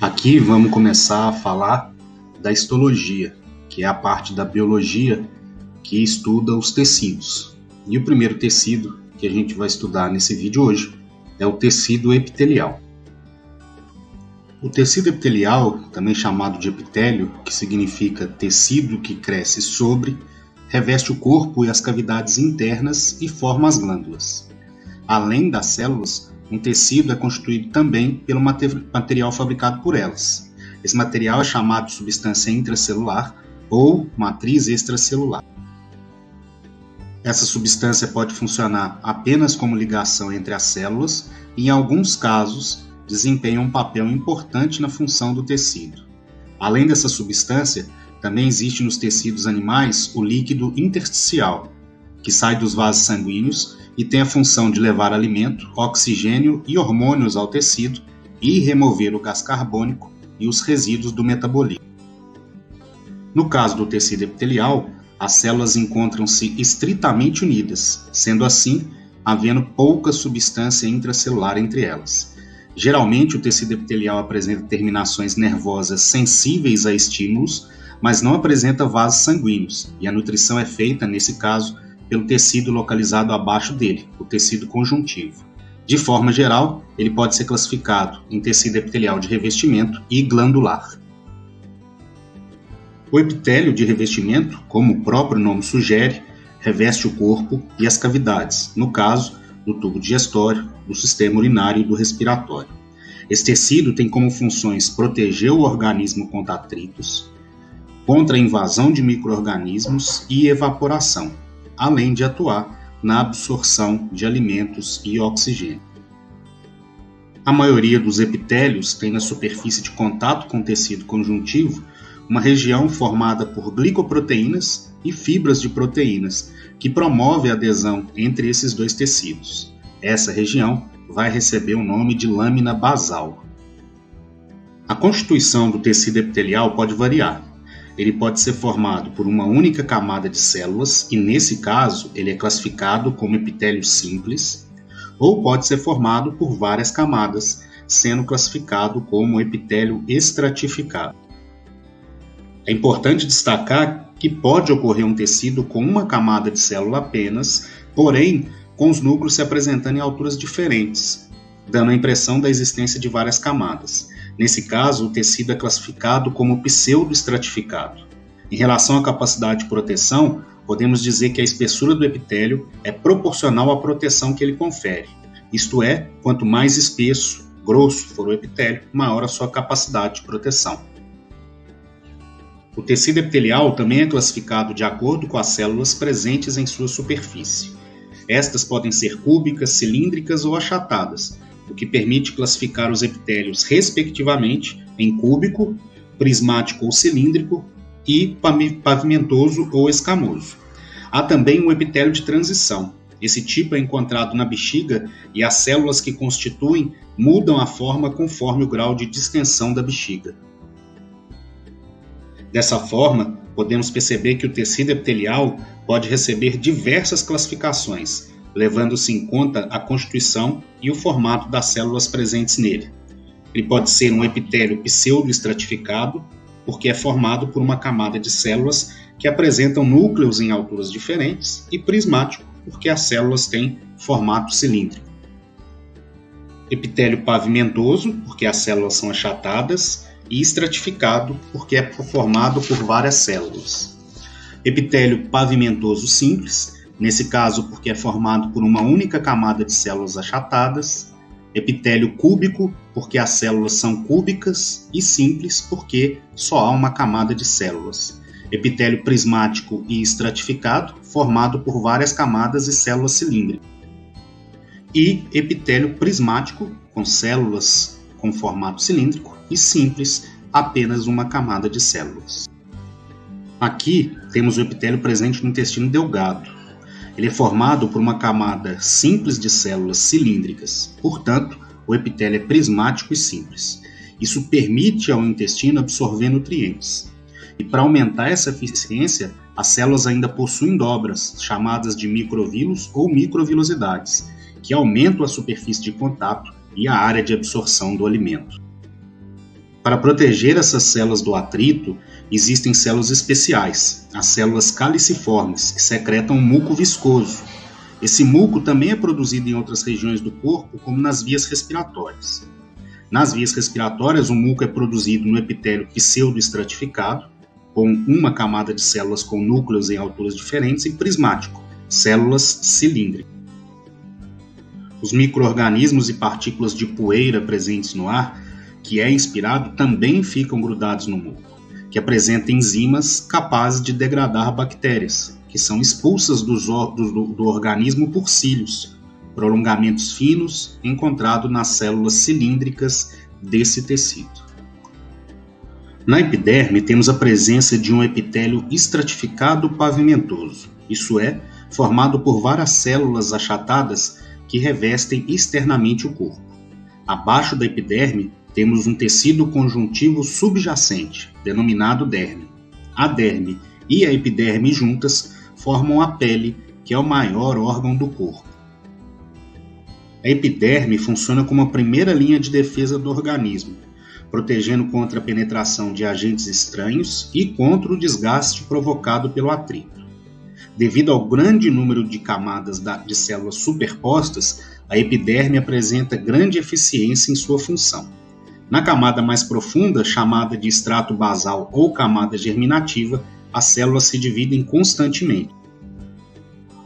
Aqui vamos começar a falar da histologia, que é a parte da biologia que estuda os tecidos. E o primeiro tecido que a gente vai estudar nesse vídeo hoje é o tecido epitelial. O tecido epitelial, também chamado de epitélio, que significa tecido que cresce sobre, reveste o corpo e as cavidades internas e forma as glândulas. Além das células, um tecido é constituído também pelo material fabricado por elas. Esse material é chamado de substância intracelular ou matriz extracelular. Essa substância pode funcionar apenas como ligação entre as células e, em alguns casos, desempenha um papel importante na função do tecido. Além dessa substância, também existe nos tecidos animais o líquido intersticial, que sai dos vasos sanguíneos e tem a função de levar alimento, oxigênio e hormônios ao tecido e remover o gás carbônico e os resíduos do metabolismo. No caso do tecido epitelial, as células encontram-se estritamente unidas, sendo assim, havendo pouca substância intracelular entre elas. Geralmente, o tecido epitelial apresenta terminações nervosas sensíveis a estímulos, mas não apresenta vasos sanguíneos, e a nutrição é feita, nesse caso, pelo tecido localizado abaixo dele, o tecido conjuntivo. De forma geral, ele pode ser classificado em tecido epitelial de revestimento e glandular. O epitélio de revestimento, como o próprio nome sugere, reveste o corpo e as cavidades, no caso, do tubo digestório, do sistema urinário e do respiratório. Esse tecido tem como funções proteger o organismo contra atritos, contra a invasão de micro-organismos e evaporação, além de atuar na absorção de alimentos e oxigênio. A maioria dos epitélios tem na superfície de contato com o tecido conjuntivo uma região formada por glicoproteínas e fibras de proteínas, que promove a adesão entre esses dois tecidos. Essa região vai receber o nome de lâmina basal. A constituição do tecido epitelial pode variar. Ele pode ser formado por uma única camada de células, e nesse caso ele é classificado como epitélio simples, ou pode ser formado por várias camadas, sendo classificado como epitélio estratificado. É importante destacar que pode ocorrer um tecido com uma camada de célula apenas, porém com os núcleos se apresentando em alturas diferentes, dando a impressão da existência de várias camadas. Nesse caso, o tecido é classificado como pseudoestratificado. Em relação à capacidade de proteção, podemos dizer que a espessura do epitélio é proporcional à proteção que ele confere. Isto é, quanto mais espesso, grosso for o epitélio, maior a sua capacidade de proteção. O tecido epitelial também é classificado de acordo com as células presentes em sua superfície. Estas podem ser cúbicas, cilíndricas ou achatadas, o que permite classificar os epitélios respectivamente em cúbico, prismático ou cilíndrico e pavimentoso ou escamoso. Há também um epitélio de transição. Esse tipo é encontrado na bexiga e as células que constituem mudam a forma conforme o grau de distensão da bexiga. Dessa forma, podemos perceber que o tecido epitelial pode receber diversas classificações, levando-se em conta a constituição e o formato das células presentes nele. Ele pode ser um epitélio pseudoestratificado, porque é formado por uma camada de células que apresentam núcleos em alturas diferentes, e prismático, porque as células têm formato cilíndrico. Epitélio pavimentoso, porque as células são achatadas, e estratificado, porque é formado por várias células. Epitélio pavimentoso simples, nesse caso porque é formado por uma única camada de células achatadas. Epitélio cúbico, porque as células são cúbicas, e simples, porque só há uma camada de células. Epitélio prismático e estratificado, formado por várias camadas e células cilíndricas. E epitélio prismático, com células com formato cilíndrico, e simples, apenas uma camada de células. Aqui temos o epitélio presente no intestino delgado. Ele é formado por uma camada simples de células cilíndricas, portanto, o epitélio é prismático e simples. Isso permite ao intestino absorver nutrientes. E para aumentar essa eficiência, as células ainda possuem dobras, chamadas de microvilos ou microvilosidades, que aumentam a superfície de contato e a área de absorção do alimento. Para proteger essas células do atrito, existem células especiais, as células caliciformes, que secretam um muco viscoso. Esse muco também é produzido em outras regiões do corpo, como nas vias respiratórias. Nas vias respiratórias, o muco é produzido no epitélio pseudoestratificado, com uma camada de células com núcleos em alturas diferentes, e prismático, células cilíndricas. Os micro-organismos e partículas de poeira presentes no ar, que é inspirado, também ficam grudados no muco, que apresenta enzimas capazes de degradar bactérias, que são expulsas do organismo por cílios, prolongamentos finos encontrados nas células cilíndricas desse tecido. Na epiderme, temos a presença de um epitélio estratificado pavimentoso, isso é, formado por várias células achatadas que revestem externamente o corpo. Abaixo da epiderme, temos um tecido conjuntivo subjacente, denominado derme. A derme e a epiderme juntas formam a pele, que é o maior órgão do corpo. A epiderme funciona como a primeira linha de defesa do organismo, protegendo contra a penetração de agentes estranhos e contra o desgaste provocado pelo atrito. Devido ao grande número de camadas de células superpostas, a epiderme apresenta grande eficiência em sua função. Na camada mais profunda, chamada de estrato basal ou camada germinativa, as células se dividem constantemente,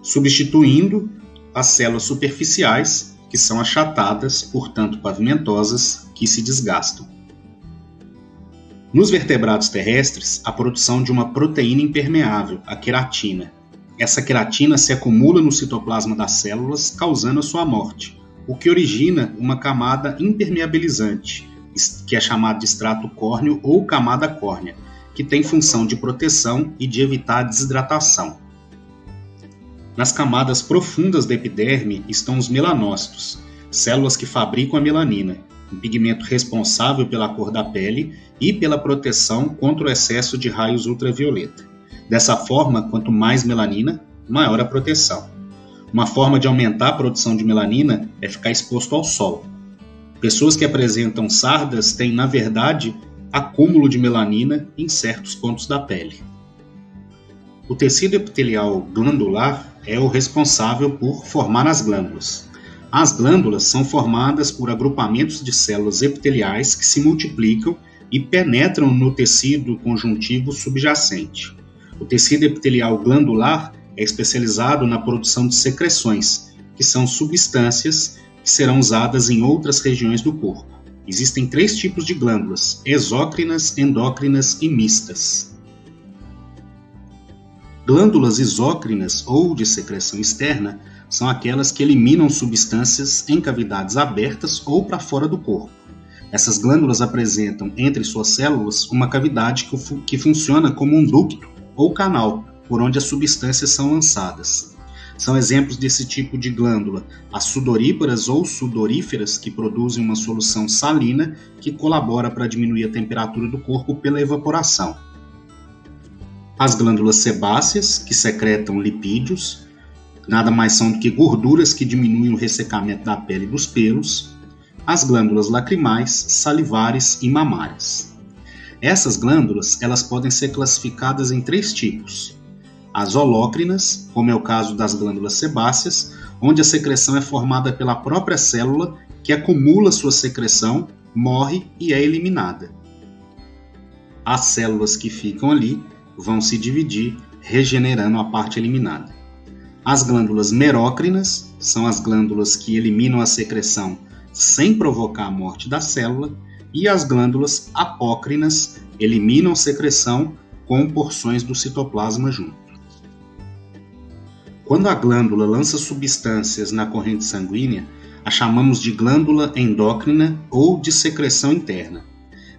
substituindo as células superficiais, que são achatadas, portanto pavimentosas, que se desgastam. Nos vertebrados terrestres, a produção de uma proteína impermeável, a queratina. Essa queratina se acumula no citoplasma das células, causando a sua morte, o que origina uma camada impermeabilizante, que é chamada de extrato córneo ou camada córnea, que tem função de proteção e de evitar a desidratação. Nas camadas profundas da epiderme estão os melanócitos, células que fabricam a melanina, um pigmento responsável pela cor da pele e pela proteção contra o excesso de raios ultravioleta. Dessa forma, quanto mais melanina, maior a proteção. Uma forma de aumentar a produção de melanina é ficar exposto ao sol. Pessoas que apresentam sardas têm, na verdade, acúmulo de melanina em certos pontos da pele. O tecido epitelial glandular é o responsável por formar as glândulas. As glândulas são formadas por agrupamentos de células epiteliais que se multiplicam e penetram no tecido conjuntivo subjacente. O tecido epitelial glandular é especializado na produção de secreções, que são substâncias que serão usadas em outras regiões do corpo. Existem 3 tipos de glândulas: exócrinas, endócrinas e mistas. Glândulas exócrinas ou de secreção externa são aquelas que eliminam substâncias em cavidades abertas ou para fora do corpo. Essas glândulas apresentam entre suas células uma cavidade que funciona como um ducto ou canal por onde as substâncias são lançadas. São exemplos desse tipo de glândula as sudoríparas ou sudoríferas, que produzem uma solução salina que colabora para diminuir a temperatura do corpo pela evaporação. As glândulas sebáceas, que secretam lipídios, nada mais são do que gorduras que diminuem o ressecamento da pele e dos pelos. As glândulas lacrimais, salivares e mamárias. Essas glândulas elas podem ser classificadas em 3 tipos. As holócrinas, como é o caso das glândulas sebáceas, onde a secreção é formada pela própria célula, que acumula sua secreção, morre e é eliminada. As células que ficam ali vão se dividir, regenerando a parte eliminada. As glândulas merócrinas são as glândulas que eliminam a secreção sem provocar a morte da célula, e as glândulas apócrinas eliminam secreção com porções do citoplasma junto. Quando a glândula lança substâncias na corrente sanguínea, a chamamos de glândula endócrina ou de secreção interna.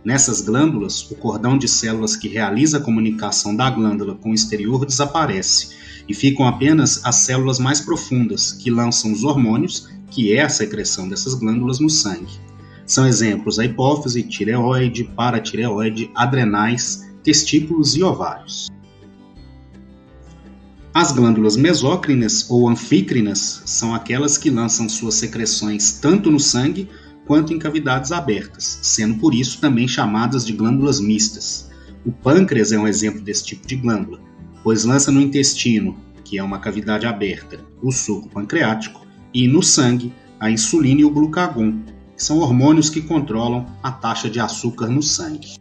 Nessas glândulas, o cordão de células que realiza a comunicação da glândula com o exterior desaparece e ficam apenas as células mais profundas, que lançam os hormônios, que é a secreção dessas glândulas no sangue. São exemplos a hipófise, tireoide, paratireoide, adrenais, testículos e ovários. As glândulas mesócrinas ou anfícrinas são aquelas que lançam suas secreções tanto no sangue quanto em cavidades abertas, sendo por isso também chamadas de glândulas mistas. O pâncreas é um exemplo desse tipo de glândula, pois lança no intestino, que é uma cavidade aberta, o suco pancreático, e no sangue, a insulina e o glucagon, que são hormônios que controlam a taxa de açúcar no sangue.